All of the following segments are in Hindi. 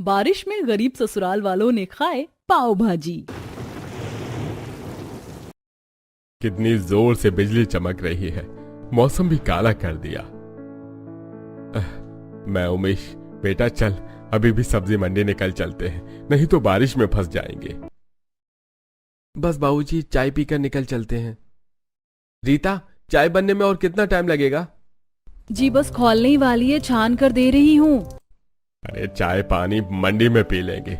बारिश में गरीब ससुराल वालों ने खाए पाव भाजी। कितनी जोर से बिजली चमक रही है, मौसम भी काला कर दिया। मैं उमेश, बेटा चल, अभी भी सब्जी मंडी निकल चलते हैं, नहीं तो बारिश में फंस जाएंगे। बस बाबूजी, चाय पीकर निकल चलते हैं। रीता, चाय बनने में और कितना टाइम लगेगा? जी बस खौलने ही वाली है, छान कर दे रही हूँ। अरे चाय पानी मंडी में पी लेंगे,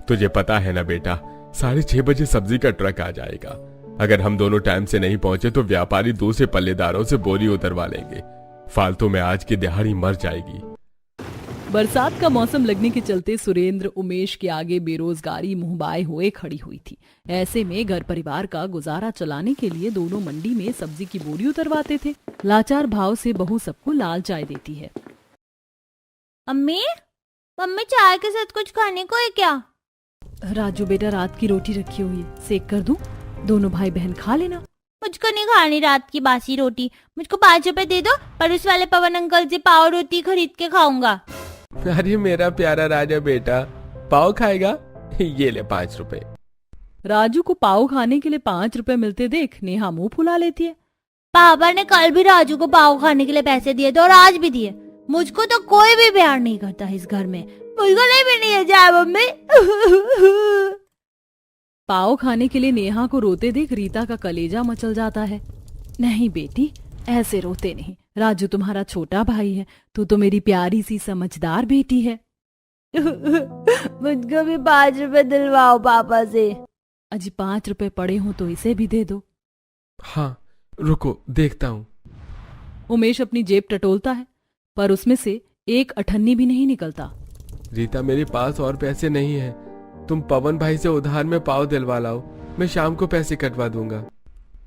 तुझे पता है ना बेटा, 6:30 बजे सब्जी का ट्रक आ जाएगा। अगर हम दोनों टाइम से नहीं पहुंचे तो व्यापारी दूसरे पल्लेदारों से बोरी उतरवा लेंगे, फालतू में आज की दिहाड़ी मर जाएगी। बरसात का मौसम लगने के चलते सुरेंद्र उमेश के आगे बेरोजगारी मुंहबाए हुए खड़ी हुई थी। ऐसे में घर परिवार का गुजारा चलाने के लिए दोनों मंडी में सब्जी की बोरी उतरवाते थे। लाचार भाव से बहू सबको लाल चाय देती है। अम्मी, मम्मी चाय के साथ कुछ खाने को है क्या? राजू बेटा, रात की रोटी रखी हुई है, सेक कर दूं? दोनों भाई बहन खा लेना। मुझको नहीं खानी रात की बासी रोटी। मुझको 5 रुपए दे दो, पड़ोस वाले पवन अंकल से पाव रोटी खरीद के खाऊंगा। अरे मेरा प्यारा राजा बेटा, पाव खाएगा? ये ले 5 रुपए। राजू को पाव खाने के लिए 5 रुपए मिलते देख नेहा मुंह फुला लेती है। पापा ने कल भी राजू को पाव खाने के लिए पैसे दिए थे और आज भी दिए। मुझको तो कोई भी प्यार नहीं करता इस घर में। मुझको नहीं मिलनी है चाय मम्मी। पाव खाने के लिए नेहा को रोते देख रीता का कलेजा मचल जाता है। नहीं बेटी, ऐसे रोते नहीं, राजू तुम्हारा छोटा भाई है, तो मेरी प्यारी सी समझदार बेटी है। मुझको भी 5 रुपए दिलवाओ पापा से। अजी 5 रुपए पड़े हो तो इसे भी दे दो। हाँ रुको, देखता हूँ। उमेश अपनी जेब टटोलता है, पर उसमें से एक अठन्नी भी नहीं निकलता। रीता, मेरे पास और पैसे नहीं है, तुम पवन भाई से उधार में पाव दिलवा लाओ, मैं शाम को पैसे कटवा दूंगा।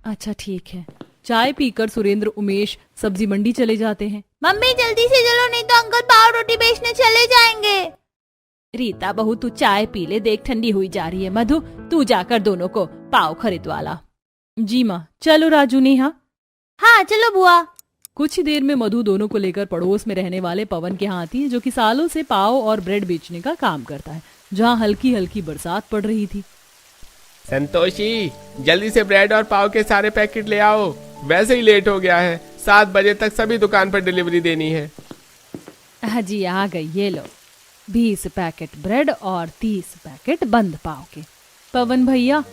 अच्छा ठीक है। चाय पीकर सुरेंद्र उमेश सब्जी मंडी चले जाते हैं। मम्मी जल्दी से चलो, नहीं तो अंकल पाव रोटी बेचने चले जाएंगे। रीता बहू, तू चाय पी ले, देख ठंडी हुई जा रही है। मधु, तू जाकर दोनों को पाव खरीदवा ला। जी माँ। चलो राजू, नेहा। हाँ चलो बुआ। कुछ ही देर में मधु दोनों को लेकर पड़ोस में रहने वाले पवन के यहाँ आती है, जो कि सालों से पाव और ब्रेड बेचने का काम करता है, जहाँ हल्की हल्की बरसात पड़ रही थी। संतोषी, जल्दी से ब्रेड और पाव के सारे पैकेट ले आओ, वैसे ही लेट हो गया है, 7 बजे तक सभी दुकान पर डिलीवरी देनी है। जी आ गई, ये लो 20 पैकेट ब्रेड और 30 पैकेट बंद पाव के। पवन भैया,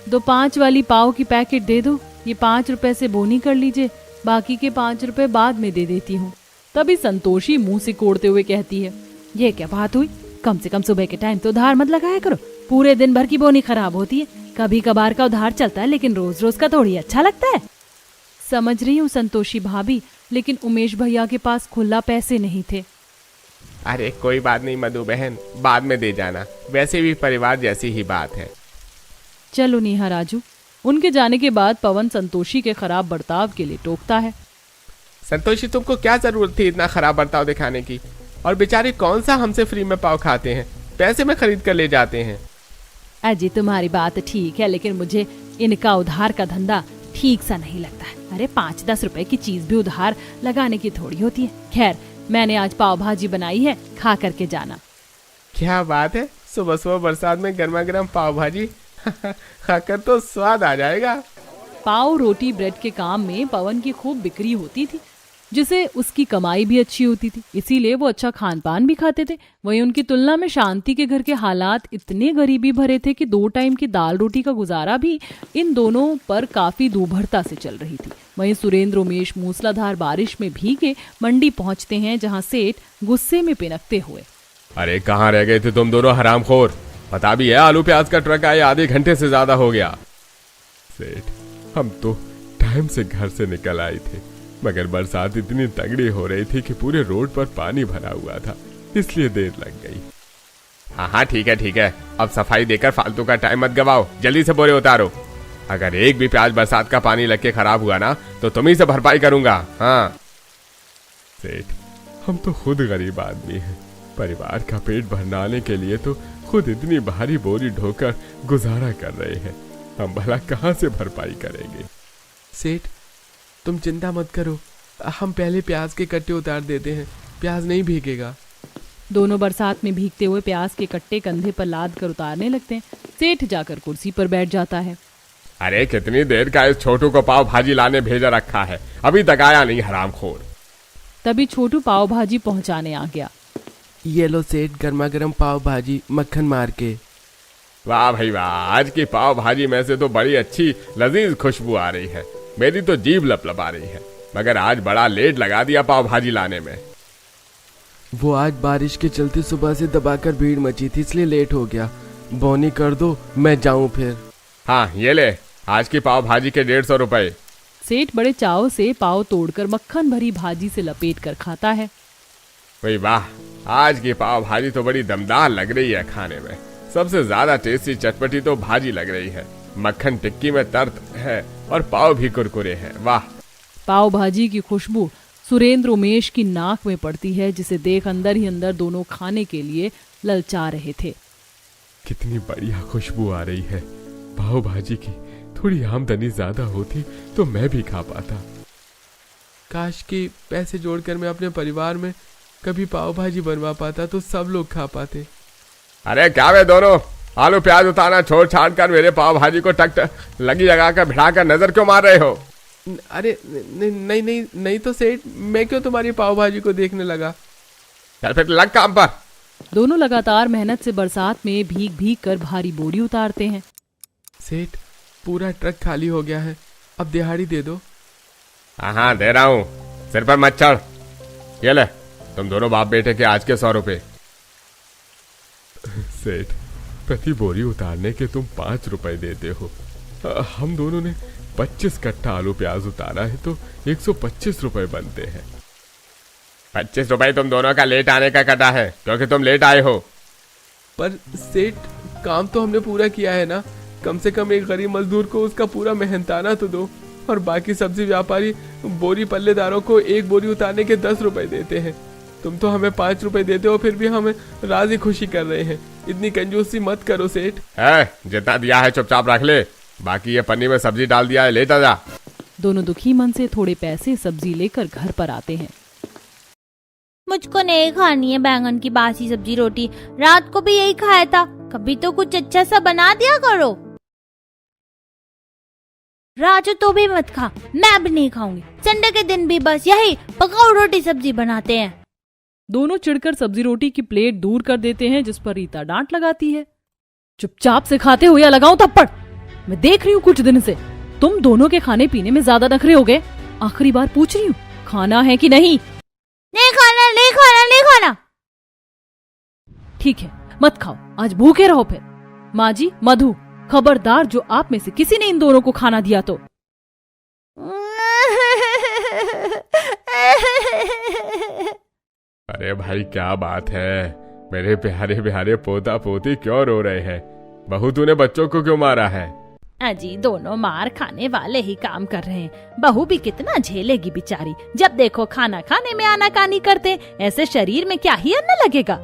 2 5 वाली पाव की पैकेट दे दो, ये 5 रुपए से बोनी कर लीजिए, बाकी के 5 रुपए बाद में दे देती हूँ। तभी संतोषी मुंह से कोड़ते हुए कहती है, ये क्या बात हुई, कम से कम सुबह के टाइम तो उधार मत लगाया करो, पूरे दिन भर की बोनी खराब होती है, कभी कभार का उधार चलता है, लेकिन रोज रोज का थोड़ी अच्छा लगता है। समझ रही हूँ संतोषी भाभी, लेकिन उमेश भैया के पास खुला पैसे नहीं थे। अरे कोई बात नहीं मधु बहन, बाद में दे जाना, वैसे भी परिवार जैसी ही बात है। चलो नेहा राजू। उनके जाने के बाद पवन संतोषी के खराब बर्ताव के लिए टोकता है। संतोषी, तुमको क्या जरूरत थी इतना खराब बर्ताव दिखाने की? और बेचारे कौन सा हमसे फ्री में पाव खाते हैं, पैसे में खरीद कर ले जाते हैं। अजी तुम्हारी बात ठीक है, लेकिन मुझे इनका उधार का धंधा ठीक सा नहीं लगता है। अरे 5-10 रुपए की चीज भी उधार लगाने की थोड़ी होती है। खैर, मैंने आज पाव भाजी बनाई है, खा करके जाना। क्या बात है, सुबह सुबह बरसात में गर्मा गर्म पाव भाजी खाकर तो स्वाद आ जाएगा। पाव रोटी ब्रेड के काम में पवन की खूब बिक्री होती थी, जिसे उसकी कमाई भी अच्छी होती थी, इसीलिए वो अच्छा खान पान भी खाते थे। वहीं उनकी तुलना में शांति के घर के हालात इतने गरीबी भरे थे कि 2 टाइम की दाल रोटी का गुजारा भी इन दोनों पर काफी दूभरता से चल रही थी। वहीं सुरेंद्र उमेश मूसलाधार बारिश में भीगे मंडी पहुंचते हैं, जहां सेठ गुस्से में पिनकते हुए, अरे कहाँ रह गए थे तुम दोनों हरामखोर, पता भी है आलू प्याज का ट्रक आए आधे घंटे से ज्यादा हो गया। सेठ, हम तो टाइम से घर से निकल आए थे, मगर बरसात इतनी तगड़ी हो रही थी कि पूरे रोड पर पानी भरा हुआ था, इसलिए देर लग गई। हाँ ठीक है, अब सफाई देकर फालतू का टाइम मत गवाओ, जल्दी से बोरे उतारो। अगर एक भी प्याज बरसात का पानी लग के खराब हुआ ना, तो तुम्ही से भरपाई करूंगा। हाँ सेठ, हम तो खुद गरीब आदमी हैं, परिवार का पेट भरनाने के लिए तो खुद इतनी भारी बोरी ढोकर गुजारा कर रहे हैं, हम भला कहाँ से भरपाई करेंगे। सेठ, तुम चिंता मत करो, हम पहले प्याज के कट्टे उतार देते हैं, प्याज नहीं भीगेगा। दोनों बरसात में भीगते हुए प्याज के कट्टे कंधे पर लाद कर उतारने लगते हैं। सेठ जाकर कुर्सी पर बैठ जाता है। अरे कितनी देर का इस छोटू को पाव भाजी लाने भेजा रखा है, अभी तक आया नहीं हरामखोर। तभी छोटू पाव भाजी पहुंचाने आ गया। ये लो सेठ, गर्मा गर्म पाव भाजी मक्खन मार के। वाह भाई वाह, आज की पाव भाजी में से तो बड़ी अच्छी लजीज खुशबू आ रही है। मेरी तो जीभ लपलपा रही है, मगर आज बड़ा लेट लगा दिया पाव भाजी लाने में। वो आज बारिश के चलते सुबह से दबाकर भीड़ मची थी, इसलिए लेट हो गया। बोनी कर दो, मैं जाऊं फिर। हाँ ये ले, आज की पाव भाजी के 150 रुपए। सेठ बड़े चाव से पाव तोड़कर मक्खन भरी भाजी से लपेट कर खाता है। भाई वाह, आज की पाव भाजी तो बड़ी दमदार लग रही है खाने में। सबसे ज्यादा टेस्टी चटपटी तो भाजी लग रही है। मक्खन टिक्की में तर्त है और पाव भी कुरकुरे हैं। वाह, पाव भाजी की खुशबू सुरेंद्र उमेश की नाक में पड़ती है, जिसे देख अंदर ही अंदर दोनों खाने के लिए ललचा रहे थे। कितनी बढ़िया खुशबू आ रही है पाव भाजी की। थोड़ी आमदनी ज्यादा होती तो मैं भी खा पाता। काश कि पैसे जोड़कर मैं अपने परिवार में कभी पाव भाजी बनवा पाता तो सब लोग खा पाते। अरे क्या वे दोनों आलू प्याज उतारना छोड़ छाड़ कर मेरे पाव भाजी को टक लगी लगा कर भिड़ा कर नजर क्यों मार रहे हो? अरे नहीं नहीं नहीं तो सेठ, मैं क्यों तुम्हारी पाव भाजी को देखने लगा। चल फिर लग काम पर। दोनों लगातार मेहनत से बरसात में भीग भीग कर भारी बोरी उतारते हैं। सेठ, पूरा ट्रक खाली हो गया है, अब दिहाड़ी दे दो। हाँ दे रहा हूँ, सिर पर मत चढ़। ये ले, तुम दोनों बाप बेटे के आज के 100 रुपए। सेठ, प्रति बोरी उतारने के तुम 5 रुपए देते हो। हम दोनों ने 25 कट्टा आलू प्याज उतारा है तो 125 रुपए बनते हैं। 25 रुपए तुम दोनों का लेट आने का कटा है, क्योंकि तुम लेट आए हो। पर सेठ, काम तो हमने पूरा किया है ना। कम से कम एक गरीब मजदूर को उसका पूरा मेहनताना तो दो। और बाकी सब्जी व्यापारी बोरी पल्लेदारों को एक बोरी उतारने के 10 रुपए देते हैं। तुम तो हमें 5 रुपए देते हो, फिर भी हमें राजी खुशी कर रहे हैं। इतनी कंजूसी मत करो सेठ। जितना दिया है चुपचाप रख ले, बाकी ये पन्नी में सब्जी डाल दिया है, लेता जा। दोनों दुखी मन से थोड़े पैसे सब्जी लेकर घर पर आते हैं। मुझको नहीं खानी है बैंगन की बासी सब्जी रोटी, रात को भी यही खाया था। कभी तो कुछ अच्छा सा बना दिया करो। राजू तो भी मत खा, मैं भी नहीं खाऊंगी। संडे के दिन भी बस यही पकाओ रोटी सब्जी बनाते हैं। दोनों चिढ़कर सब्जी रोटी की प्लेट दूर कर देते हैं, जिस पर रीता डांट लगाती है। चुपचाप से खाते हो या लगाऊं थप्पड़? मैं देख रही हूँ कुछ दिन से तुम दोनों के खाने पीने में ज्यादा नखरे हो गए। आखिरी बार पूछ रही हूँ, खाना है कि नहीं? नहीं खाना, नहीं खाना, नहीं खाना। ठीक है, मत खाओ, आज भूखे रहो फिर। माँ जी, मधु, खबरदार जो आप में से किसी ने इन दोनों को खाना दिया तो। अरे भाई क्या बात है, मेरे प्यारे प्यारे पोता पोती क्यों रो रहे हैं? बहू तूने बच्चों को क्यों मारा है? अजी, दोनों मार खाने वाले ही काम कर रहे हैं। बहू भी कितना झेलेगी बेचारी। जब देखो खाना खाने में आनाकानी करते, ऐसे शरीर में क्या ही अन्न लगेगा।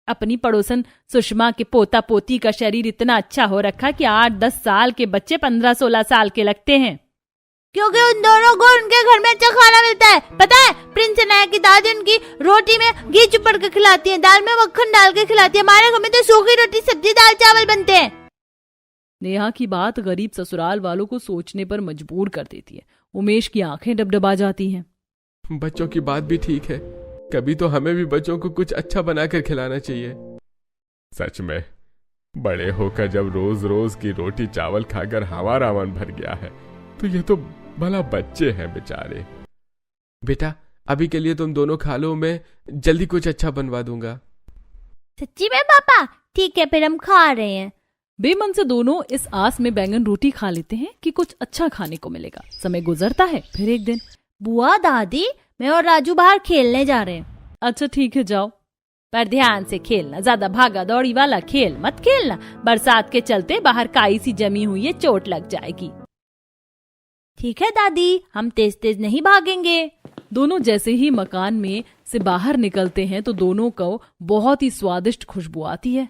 अपनी पड़ोसन सुषमा के पोता पोती का शरीर इतना अच्छा हो रखा कि 8-10 साल के बच्चे 15-16 साल के लगते हैं। क्योंकि उन दोनों को उनके घर में अच्छा खाना मिलता है। पता है, प्रिंस नाया की दादी उनकी रोटी में घी चुपड़ के खिलाती है, दाल में मक्खन डाल के खिलाती है। हमारे घर में तो सूखी रोटी सब्जी दाल चावल बनते हैं। नेहा की बात गरीब ससुराल वालों को सोचने पर मजबूर कर देती है। उमेश की आंखें डबडबा जाती हैं। बच्चों की बात भी ठीक है, कभी तो हमें भी बच्चों को कुछ अच्छा बनाकर खिलाना चाहिए। सच में बड़े होकर जब रोज रोज की रोटी चावल खाकर हमारा मन भर गया है, तो ये तो भला बच्चे हैं बेचारे। बेटा, अभी के लिए तुम दोनों खा लो, मैं जल्दी कुछ अच्छा बनवा दूंगा। सच्ची में पापा? ठीक है, फिर हम खा रहे हैं। बेमन से दोनों इस आस में बैंगन रोटी खा लेते हैं कि कुछ अच्छा खाने को मिलेगा। समय गुजरता है। फिर एक दिन, बुआ, दादी, मैं और राजू बाहर खेलने जा रहे हैं। अच्छा ठीक है, जाओ, पर ध्यान से खेलना। ज्यादा भागा दौड़ी वाला खेल मत खेलना। बरसात के चलते बाहर काई सी जमी हुई है, चोट लग जाएगी। ठीक है दादी, हम तेज तेज नहीं भागेंगे। दोनों जैसे ही मकान में से बाहर निकलते हैं तो दोनों को बहुत ही स्वादिष्ट खुशबू आती है।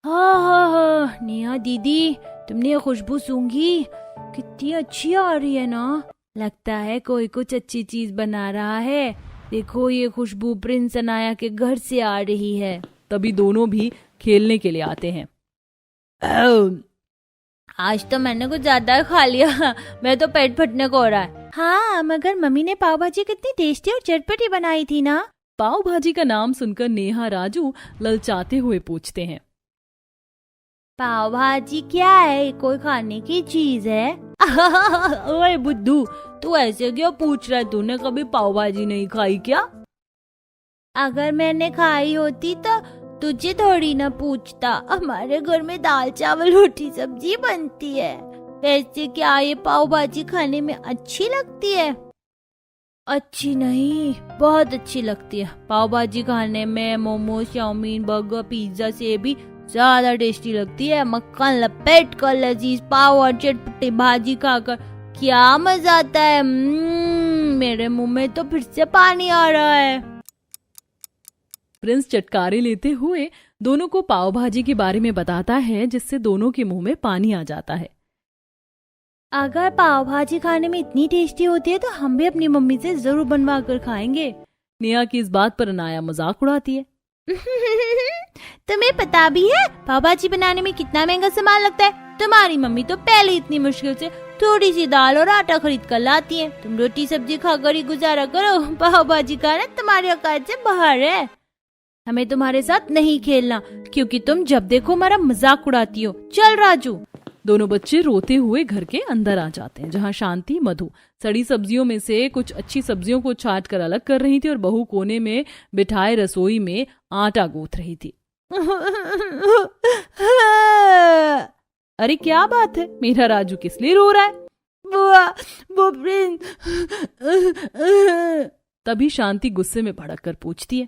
हाँ, नेहा दीदी, तुमने ये खुशबू सूंघी? कितनी अच्छी आ रही है ना। लगता है कोई कुछ अच्छी चीज बना रहा है। देखो ये खुशबू प्रिंस अनाया के घर से आ रही है। तभी दोनों भी खेलने के लिए आते हैं। आज तो मैंने कुछ ज्यादा खा लिया, मैं तो पेट फटने को हो रहा है। हाँ, मगर मम्मी ने पाव भाजी कितनी टेस्टी और चटपटी बनाई थी ना। पाव भाजी का नाम सुनकर नेहा राजू ललचाते हुए पूछते हैं। पाव भाजी क्या है? कोई खाने की चीज है? ओए बुद्धू, तू ऐसे क्यों पूछ रहा है? तूने कभी पाव भाजी नहीं खाई क्या? अगर मैंने खाई होती तो तुझे थोड़ी ना पूछता। हमारे घर में दाल चावल रोटी सब्जी बनती है। वैसे क्या ये पाव भाजी खाने में अच्छी लगती है? अच्छी नहीं, बहुत अच्छी लगती है। पाव भाजी खाने में मोमोज, चाउमीन, बर्गर, पिज्जा से भी ज्यादा टेस्टी लगती है। मक्खन लपेट कर लजीज पाव और चटपटी भाजी खाकर क्या मजा आता है। मेरे मुंह में तो फिर से पानी आ रहा है। प्रिंस चटकारे लेते हुए दोनों को पाव भाजी के बारे में बताता है, जिससे दोनों के मुंह में पानी आ जाता है। अगर पाव भाजी खाने में इतनी टेस्टी होती है तो हम भी अपनी मम्मी से जरूर बनवा कर खाएंगे। नेहा की इस बात पर अनाया मजाक उड़ाती है। तुम्हें पता भी है पाव भाजी बनाने में कितना महंगा सामान लगता है? तुम्हारी मम्मी तो पहले इतनी मुश्किल से थोड़ी सी दाल और आटा खरीद कर लाती है। तुम रोटी सब्जी खाकर ही गुजारा करो। पाव भाजी खाना तुम्हारी औकात से बाहर है। हमें तुम्हारे साथ नहीं खेलना, क्योंकि तुम जब देखो हमारा मजाक उड़ाती हो। चल राजू। दोनों बच्चे रोते हुए घर के अंदर आ जाते हैं, जहाँ शांति मधु सड़ी सब्जियों में से कुछ अच्छी सब्जियों को छांट कर अलग कर रही थी और बहू कोने में बिठाए रसोई में आटा गूंथ रही थी। अरे क्या बात है, मेरा राजू किस लिए रो रहा है? बुआ, वो प्रिंस। तभी शांति गुस्से में भड़क कर पूछती है,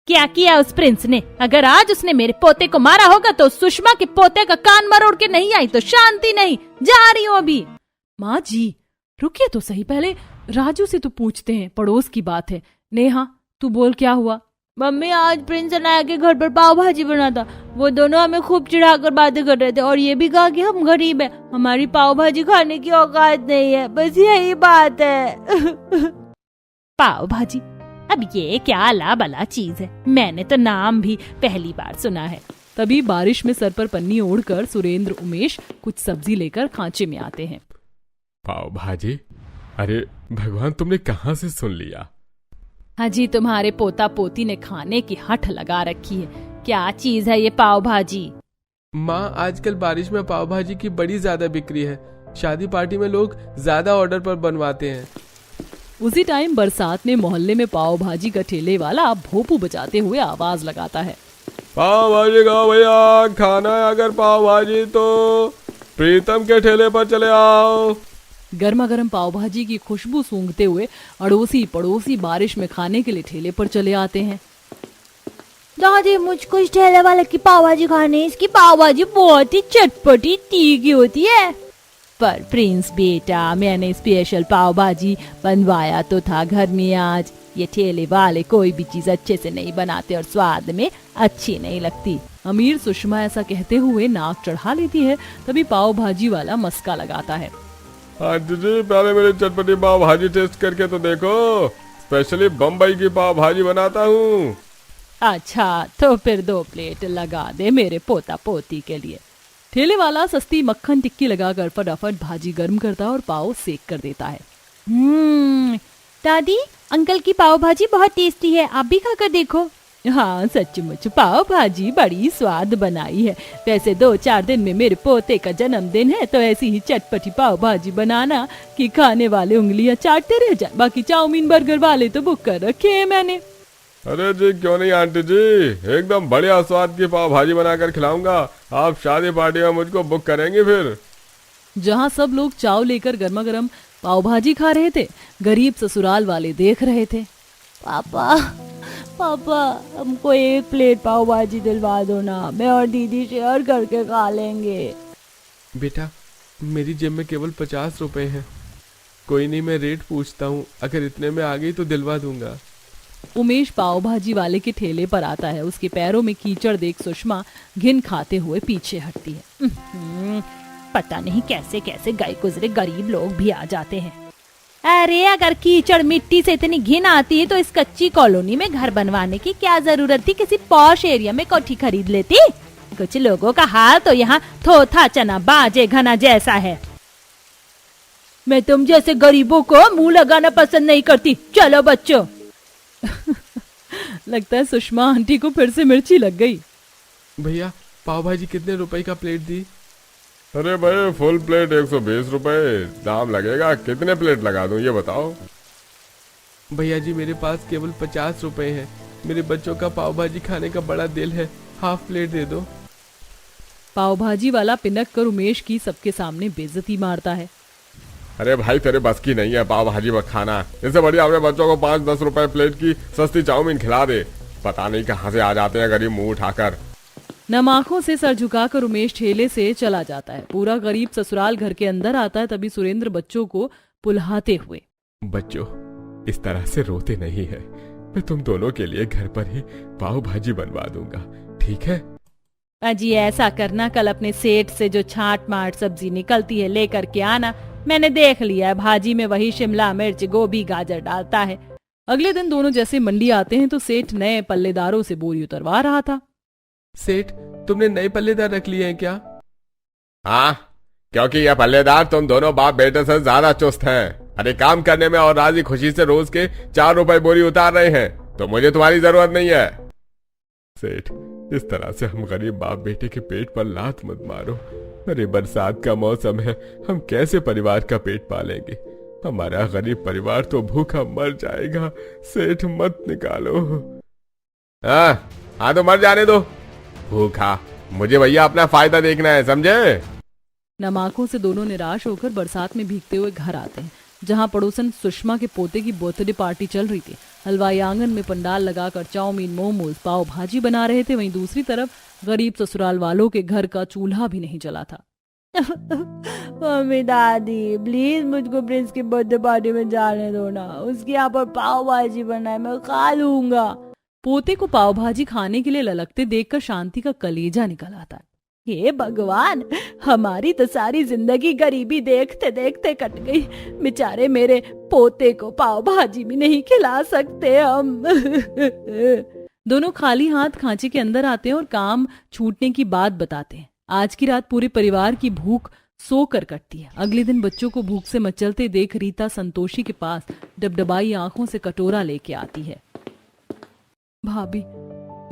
क्या किया उस प्रिंस ने? अगर आज उसने मेरे पोते को मारा होगा तो सुषमा के पोते का कान मरोड़ के नहीं आई तो शांति नहीं। जा रही हूँ अभी। माँ जी रुकिए तो सही, पहले राजू से तो पूछते हैं, पड़ोस की बात है। नेहा तू बोल, क्या हुआ? मम्मी, आज प्रिंस अनाया के घर पर पाव भाजी बना था। वो दोनों हमें खूब चिढ़ाकर बातें कर रहे थे और ये भी कहा कि हम गरीब हैं, हमारी पाव भाजी खाने की औकात नहीं है। बस यही बात है। पाव भाजी? अब ये क्या अला बला चीज है, मैंने तो नाम भी पहली बार सुना है। तभी बारिश में सर पर पन्नी ओढ़कर सुरेंद्र उमेश कुछ सब्जी लेकर खांचे में आते हैं। पाव भाजी? अरे भगवान, तुमने कहाँ से सुन लिया? हाजी, तुम्हारे पोता पोती ने खाने की हठ लगा रखी है। क्या चीज है ये पाव भाजी? माँ, आजकल बारिश में पाव भाजी की बड़ी ज्यादा बिक्री है। शादी पार्टी में लोग ज्यादा ऑर्डर पर बनवाते हैं। उसी टाइम बरसात में मोहल्ले में पाव भाजी का ठेले वाला भोपू बजाते हुए आवाज लगाता है, पाव भाजी खाओ भैया, खाना है अगर पाव भाजी तो प्रीतम के ठेले पर चले आओ। गर्मा गर्म पाव भाजी की खुशबू सूंघते हुए अड़ोसी पड़ोसी बारिश में खाने के लिए ठेले पर चले आते हैं। दादी, मुझको इस ठेले वाले की पाव भाजी खानी है। इसकी पाव भाजी बहुत ही चटपटी तीखी होती है। पर प्रिंस बेटा, मैंने स्पेशल पाव भाजी बनवाया तो था घर में आज। ये ठेले वाले कोई भी चीज अच्छे से नहीं बनाते और स्वाद में अच्छी नहीं लगती। अमीर सुषमा ऐसा कहते हुए नाक चढ़ा लेती है। तभी पाव भाजी वाला मस्का लगाता है, आंटी जी, पहले मेरी चटपटी पाव भाजी टेस्ट करके तो देखो। स्पेशली बम्बई की पाव भाजी बनाता हूँ। अच्छा तो फिर 2 प्लेट लगा दे मेरे पोता पोती के लिए। ठेले वाला सस्ती मक्खन टिक्की लगाकर फटाफट भाजी गर्म करता और पाव सेक कर देता है। दादी, अंकल की पाव भाजी बहुत टेस्टी है, आप भी खाकर देखो। हाँ सचमुच पाव भाजी बड़ी स्वाद बनाई है। वैसे 2-4 दिन में मेरे पोते का जन्मदिन है, तो ऐसी ही चटपटी पाव भाजी बनाना कि खाने वाले उंगलियां चाटते रह जाए। बाकी चाउमीन बर्गर वाले तो बुक कर रखे हैं मैंने। अरे जी, क्यों नहीं आंटी जी, एकदम बढ़िया स्वाद की पाव भाजी बनाकर खिलाऊंगा। आप शादी पार्टी में मुझको बुक करेंगे फिर। जहाँ सब लोग चाव लेकर गर्मा गर्म पाव भाजी खा रहे थे, गरीब ससुराल वाले देख रहे थे। पापा, हमको 1 प्लेट पाव भाजी दिलवा दो ना, मैं और दीदी शेयर करके खा लेंगे। बेटा, मेरी जेब में केवल 50 रुपए हैं। कोई नहीं, मैं रेट पूछता हूँ, अगर इतने में आ गई तो दिलवा दूंगा। उमेश पाव भाजी वाले के ठेले पर आता है। उसके पैरों में कीचड़ देख सुषमा घिन खाते हुए पीछे हटती है। पता नहीं कैसे कैसे गए गुजरे गरीब लोग भी आ जाते हैं। अरे अगर कीचड़ मिट्टी से इतनी घिन आती है तो इस कच्ची कॉलोनी में घर बनवाने की क्या जरूरत थी? किसी पॉश एरिया में कोठी खरीद लेती। कुछ लोगों का हाल तो यहाँ थोथा चना बाजे घना जैसा है। मैं तुम जैसे गरीबों को मुंह लगाना पसंद नहीं करती। चलो बच्चों। लगता है सुषमा आंटी को फिर से मिर्ची लग गई। भैया पाव भाजी कितने रुपए का प्लेट दी? अरे भाई फुल प्लेट 120 रुपए दाम लगेगा। कितने प्लेट लगा दूं ये बताओ? भैया जी मेरे पास केवल 50 रुपए हैं। मेरे बच्चों का पाव भाजी खाने का बड़ा दिल है, हाफ प्लेट दे दो। पाव भाजी वाला पिनक कर उमेश की सबके सामने बेइज्जती मारता है। अरे भाई तेरे बस की नहीं है पाव भाजी खाना। इससे बढ़िया अपने बच्चों को 5-10 रुपए प्लेट की सस्ती चाउमीन खिला दे। पता नहीं कहाँ से आ जाते हैं गरीब मुंह उठाकर। नम आंखों से सर झुकाकर उमेश ठेले से चला जाता है। पूरा गरीब ससुराल घर के अंदर आता है। तभी सुरेंद्र बच्चों को पुल्हाते हुए, बच्चों इस तरह से रोते नहीं है। मैं तुम दोनों के लिए घर पर ही पाव भाजी बनवा दूंगा, ठीक है? अजी ऐसा करना, कल अपने सेठ से जो छाट माट सब्जी निकलती है लेकर के आना। मैंने देख लिया है भाजी में वही शिमला मिर्च गोभी गाजर डालता है। अगले दिन दोनों जैसे मंडी आते हैं तो सेठ नए पल्लेदारों से बोरी उतरवा रहा था। सेठ तुमने नए पल्लेदार रख लिए हैं क्या? हाँ, क्योंकि ये पल्लेदार तुम दोनों बाप बेटे से ज्यादा चुस्त हैं। अरे काम करने में और राजी खुशी से रोज के 4 रुपए बोरी उतार रहे हैं, तो मुझे तुम्हारी जरूरत नहीं है। सेठ इस तरह से हम गरीब बाप बेटे के पेट पर लात मत मारो। अरे बरसात का मौसम है, हम कैसे परिवार का पेट पालेंगे? हमारा गरीब परिवार तो भूखा मर जाएगा। सेठ मत निकालो। हाँ तो मर जाने दो भूखा। मुझे भैया अपना फायदा देखना है, समझे? नमाकों से दोनों निराश होकर बरसात में भीगते हुए घर आते हैं, जहां पड़ोसन सुषमा के पोते की बर्थडे पार्टी चल रही थी। हलवाई आंगन में पंडाल लगाकर चाउमीन मोमोज पाव भाजी बना रहे थे। वहीं दूसरी तरफ गरीब ससुराल वालों के घर का चूल्हा भी नहीं जला था। मम्मी दादी प्लीज मुझको प्रिंस की बर्थडे पार्टी में जाने दो ना। उसके यहाँ पर पाव भाजी बना है, मैं खा लूंगा। पोते को पाव भाजी खाने के लिए ललकते देखकर शांति का कलेजा निकल आता है। हे भगवान, हमारी तो सारी जिंदगी गरीबी देखते देखते कट गई। बेचारे मेरे पोते को पाव भाजी भी नहीं खिला सकते हम। दोनों खाली हाथ खांचे के अंदर आते हैं और काम छूटने की बात बताते हैं। आज की रात पूरे परिवार की भूख सोकर कटती है। अगले दिन बच्चों को भूख से मचलते देख रीता संतोषी के पास डबडबाई आंखों से कटोरा लेके आती है। भाभी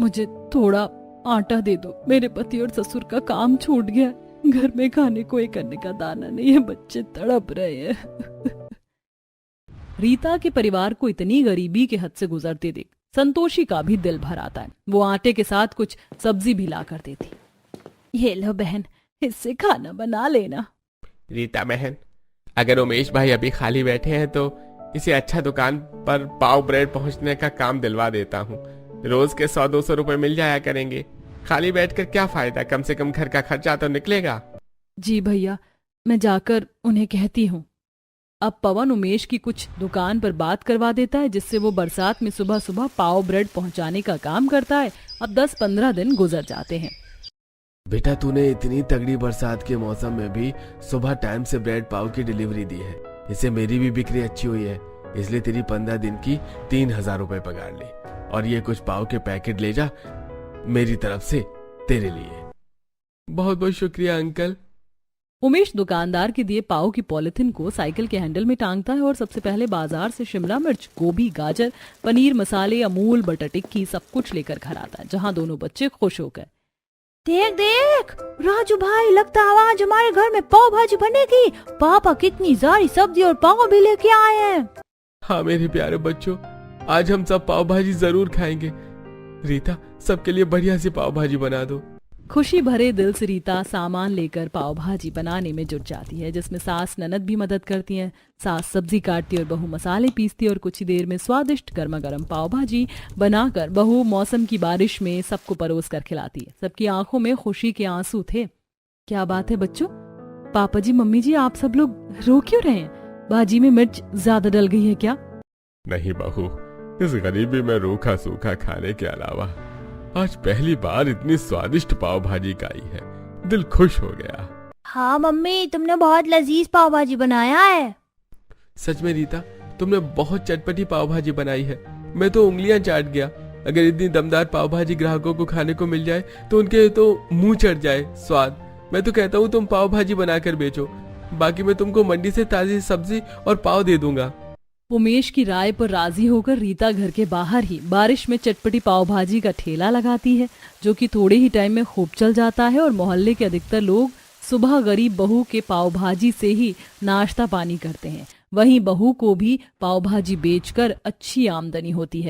मुझे थोड़ा आटा दे दो, मेरे पति और ससुर का काम छूट गया। घर में खाने को एक करने का दाना नहीं है, बच्चे तड़प रहे हैं। रीता के परिवार को इतनी गरीबी के हद से गुजरते देख संतोषी का भी दिल भर आता है। वो आटे के साथ कुछ सब्जी भी ला कर देती। ये लो बहन, इससे खाना बना लेना। रीता बहन, अगर उमेश भाई अभी खाली बैठे हैं तो इसे अच्छा दुकान पर पाव ब्रेड पहुंचने का काम दिलवा देता हूँ। रोज के 100-200 रुपए मिल जाया करेंगे। खाली बैठकर क्या फायदा, कम से कम घर का खर्चा तो निकलेगा। जी भैया, मैं जाकर उन्हें कहती हूँ। अब पवन उमेश की कुछ दुकान पर बात करवा देता है, जिससे वो बरसात में सुबह सुबह पाव ब्रेड पहुंचाने का काम करता है। अब 10-15 दिन गुजर जाते हैं। बेटा तूने इतनी तगड़ी बरसात के मौसम में भी सुबह टाइम से ब्रेड पाव की डिलीवरी दी है। इससे मेरी भी बिक्री अच्छी हुई है, इसलिए तेरी 15 दिन की 3000 रुपए पगार ली। और ये कुछ पाव के पैकेट ले जा मेरी तरफ से तेरे लिए। बहुत बहुत शुक्रिया अंकल। उमेश दुकानदार के दिए पाव की पॉलिथिन को साइकिल के हैंडल में टांगता है और सबसे पहले बाजार से शिमला मिर्च, गोभी, गाजर, पनीर, मसाले, अमूल, बटर टिक्की सब कुछ लेकर घर आता है, जहां दोनों बच्चे खुश हो गए। देख देख राजू भाई, लगता है आज हमारे घर में पाव भाजी बनेगी। पापा कितनी सारी सब्जी और पाव भी लेके आए हैं। हाँ मेरे प्यारे बच्चों, आज हम सब पाव भाजी जरूर खाएंगे। रीता सबके लिए बढ़िया सी पाव भाजी बना दो। खुशी भरे दिल से रीता सामान लेकर पाव भाजी बनाने में जुट जाती है, जिसमें सास ननद भी मदद करती हैं। सास सब्जी काटती और बहू मसाले पीसती और कुछ ही देर में स्वादिष्ट गर्मा गर्म पाव भाजी बनाकर बहू मौसम की बारिश में सबको परोस कर खिलाती है। सबकी आंखों में खुशी के आंसू थे। क्या बात है बच्चों, पापा जी मम्मी जी आप सब लोग रो क्यों रहे हैं? भाजी में मिर्च ज्यादा डल गई है क्या? नहीं बहू, इस गरीबी में रूखा सूखा खाने के अलावा आज पहली बार इतनी स्वादिष्ट पाव भाजी खाई है, दिल खुश हो गया। हाँ मम्मी, तुमने बहुत लजीज पाव भाजी बनाया है। सच में रीता, तुमने बहुत चटपटी पाव भाजी बनाई है। मैं तो उंगलियां चाट गया। अगर इतनी दमदार पाव भाजी ग्राहकों को खाने को मिल जाए तो उनके तो मुंह चढ़ जाए स्वाद। मैं तो कहता हूँ तुम पाव भाजी बनाकर बेचो, बाकी मैं तुमको मंडी से ताजी सब्जी और पाव दे दूंगा। उमेश की राय पर राजी होकर रीता घर के बाहर ही बारिश में चटपटी पाव भाजी का ठेला लगाती है, जो कि थोड़े ही टाइम में खूब चल जाता है और मोहल्ले के अधिकतर लोग सुबह गरीब बहू के पाव भाजी से ही नाश्ता पानी करते हैं। वहीं बहू को भी पाव भाजी बेचकर अच्छी आमदनी होती है।